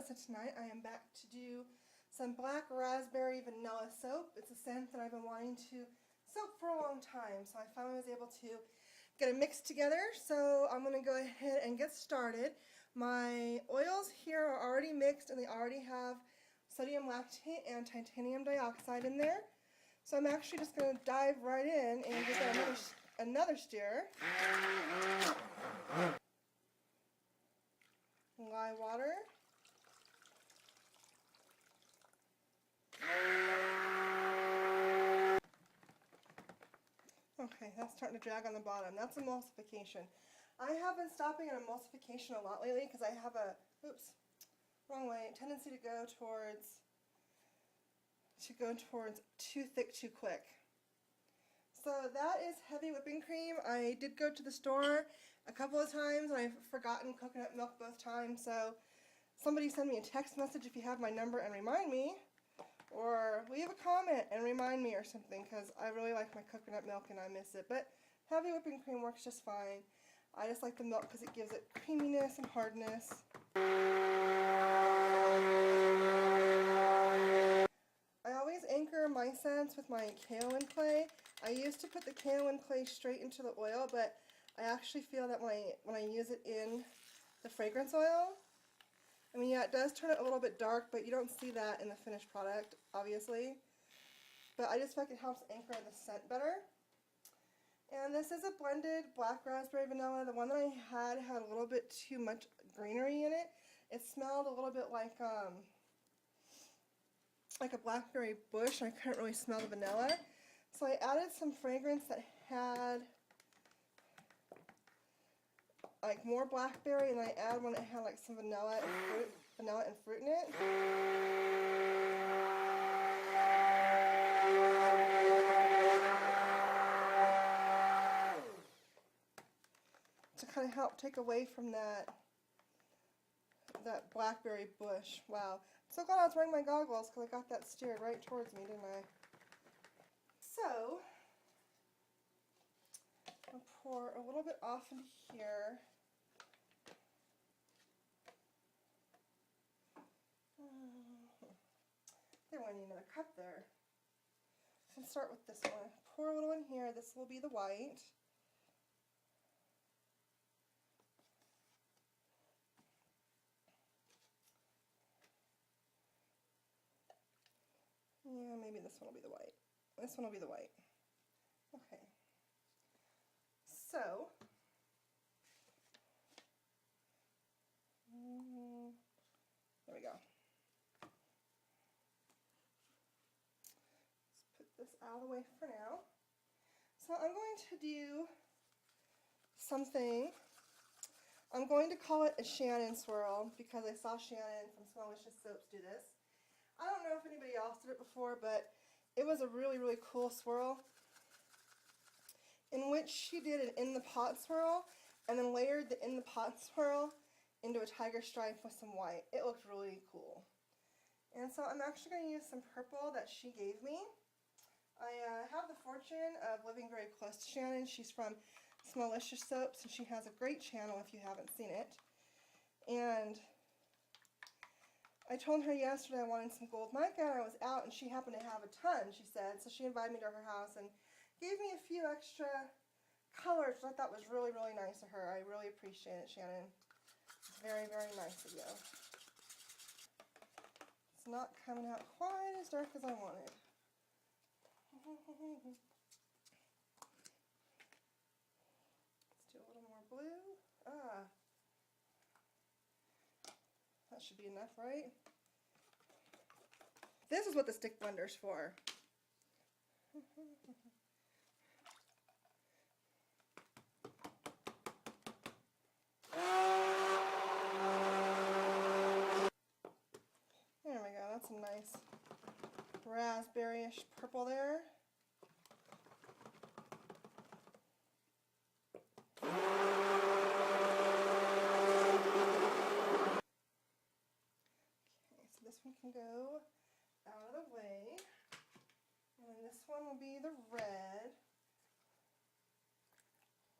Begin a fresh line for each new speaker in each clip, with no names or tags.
so tonight I am back to do some black raspberry vanilla soap. It's a scent that I've been wanting to soap for a long time, so I finally was able to get it mixed together. So I'm going to go ahead and get started. My oils here are already mixed and they already have sodium lactate and titanium dioxide in there. So I'm actually just going to dive right in and give that another stir. Lye water. Okay, that's starting to drag on the bottom. That's emulsification. I have been stopping at emulsification a lot lately because I have a, tendency to go towards too thick too quick. So that is heavy whipping cream. I did go to the store a couple of times and I've forgotten coconut milk both times, so somebody send me a text message if you have my number and remind me, or leave a comment and remind me or something, because I really like my coconut milk and I miss it. But heavy whipping cream works just fine. I just like the milk because it gives it creaminess and hardness. I always anchor my scents with my kaolin clay. I used to put the kaolin clay straight into the oil, but I actually feel that when I use it in the fragrance oil, I mean, yeah, it does turn it a little bit dark, but you don't see that in the finished product, obviously. But I just feel like it helps anchor the scent better. And this is a blended black raspberry vanilla. The one that I had a little bit too much greenery in it. It smelled a little bit like a blackberry bush, and I couldn't really smell the vanilla. So I added some fragrance that had like more blackberry, and I added one that had like some vanilla and fruit in it. To kind of help take away from that blackberry bush. Wow. I'm so glad I was wearing my goggles because I got that steered right towards me, didn't I? So, I'll pour a little bit off into here. There went another cup there. So I'll start with this one. Pour a little in here. This will be the white. Yeah, maybe this one will be the white. This one will be the white. Okay. So, there we go. Let's put this out of the way for now. So I'm going to do something. I'm going to call it a Shannon swirl because I saw Shannon from Smelllicious Soaps do this. I don't know if anybody else did it before, but it was a really, really cool swirl in which she did an in the pot swirl and then layered the in the pot swirl into a tiger stripe with some white. It looked really cool. And so I'm actually going to use some purple that she gave me. I have the fortune of living very close to Shannon. She's from Smelllicious Soaps, and she has a great channel if you haven't seen it. And I told her yesterday I wanted some gold mica, and I was out, and she happened to have a ton, she said. So she invited me to her house and gave me a few extra colors, which I thought was really, really nice of her. I really appreciate it, Shannon. It's very, very nice of you. It's not coming out quite as dark as I wanted. Let's do a little more blue. That should be enough, right? This is what the stick blender's for. There we go, that's a nice raspberry-ish purple there. This one can go out of the way, and then this one will be the red.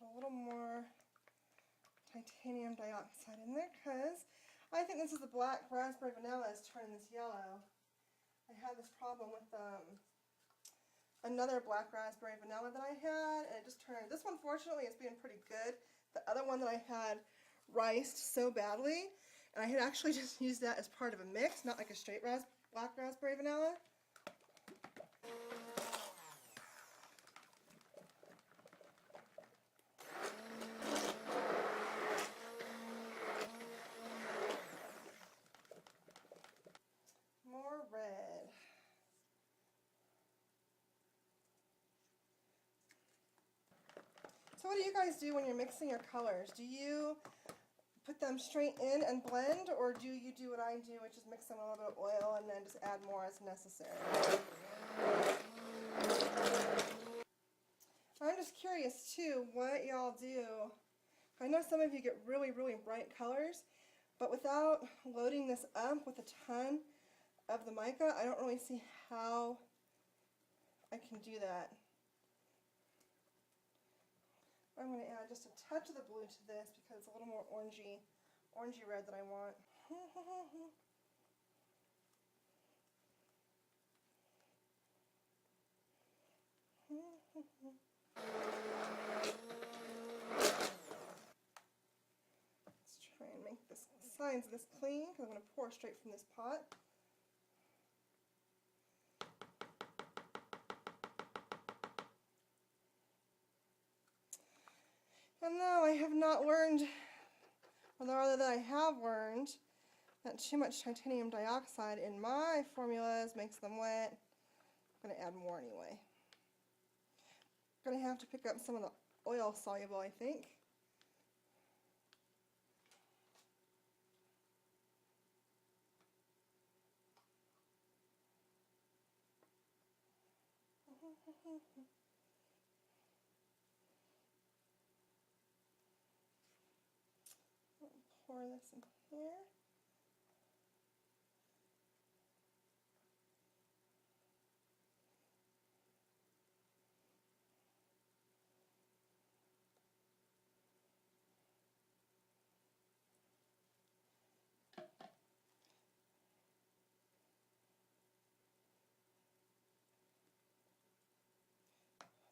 Put a little more titanium dioxide in there because I think this is the black raspberry vanilla is turning this yellow. I had this problem with another black raspberry vanilla that I had, and it just turned. This one, fortunately, is being pretty good. The other one that I had riced so badly, and I had actually just used that as part of a mix, not like a straight black raspberry vanilla. More red. So what do you guys do when you're mixing your colors? Do you put them straight in and blend, or do you do what I do, which is mix them in a little bit of oil and then just add more as necessary? I'm just curious too what y'all do. I know some of you get really, really bright colors, but without loading this up with a ton of the mica, I don't really see how I can do that. I'm going to add just a touch of the blue to this because it's a little more orangey red that I want. Let's try and make the sides of this clean because I'm going to pour straight from this pot. And no, I have not learned, or rather that I have learned, that too much titanium dioxide in my formulas makes them wet. I'm going to add more anyway. I'm going to have to pick up some of the oil soluble, I think. Pour this in here.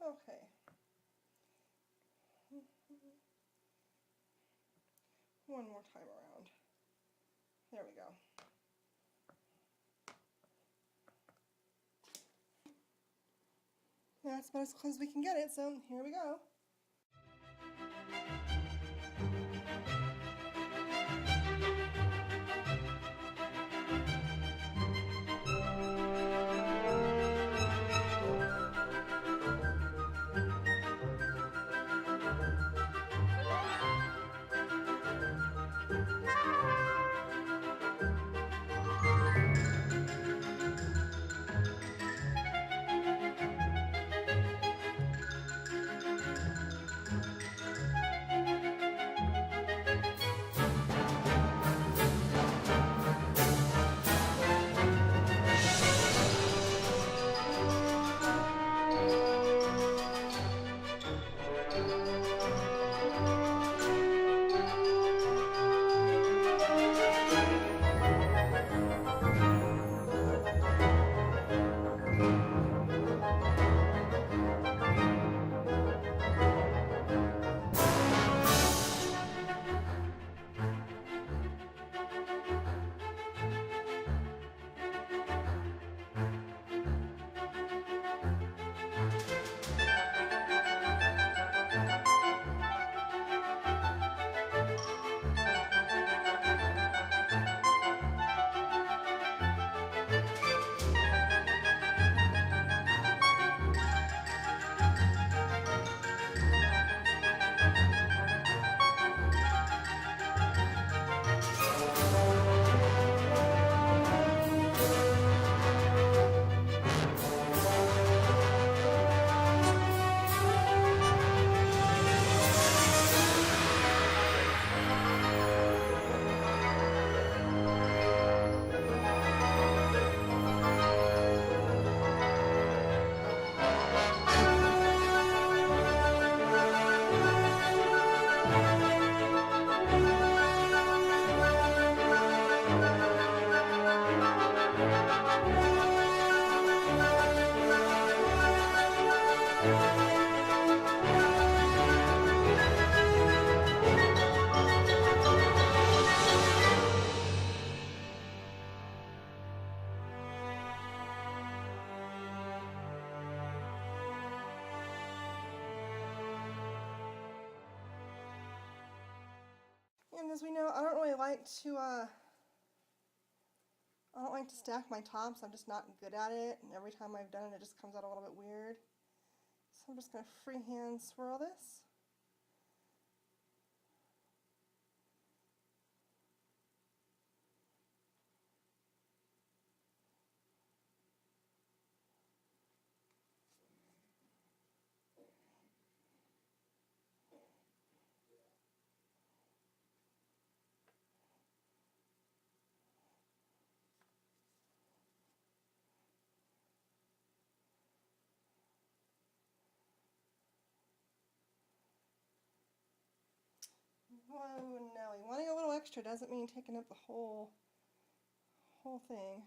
Okay. One more time around. There we go. That's about as close as we can get it, so here we go. as we know, I don't like to stack my tops. I'm just not good at it, and every time I've done it, it just comes out a little bit weird. So I'm just going to freehand swirl this. Whoa, Nelly. Wanting a little extra doesn't mean taking up the whole thing.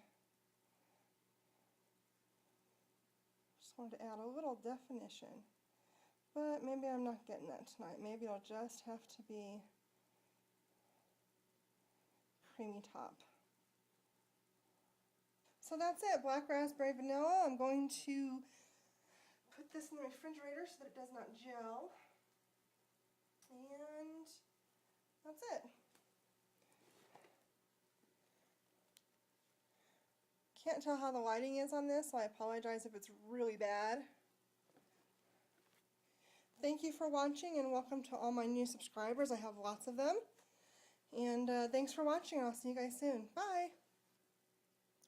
Just wanted to add a little definition. But maybe I'm not getting that tonight. Maybe it'll just have to be creamy top. So that's it, black raspberry vanilla. I'm going to put this in the refrigerator so that it does not gel. And that's it. Can't tell how the lighting is on this, so I apologize if it's really bad. Thank you for watching, and welcome to all my new subscribers. I have lots of them. And thanks for watching. I'll see you guys soon. Bye.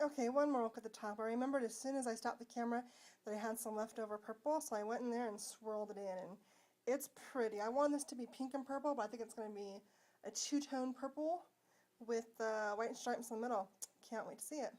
Okay, one more look at the top. I remembered as soon as I stopped the camera that I had some leftover purple, so I went in there and swirled it in, and it's pretty. I want this to be pink and purple, but I think it's going to be a two-tone purple with white stripes in the middle. Can't wait to see it.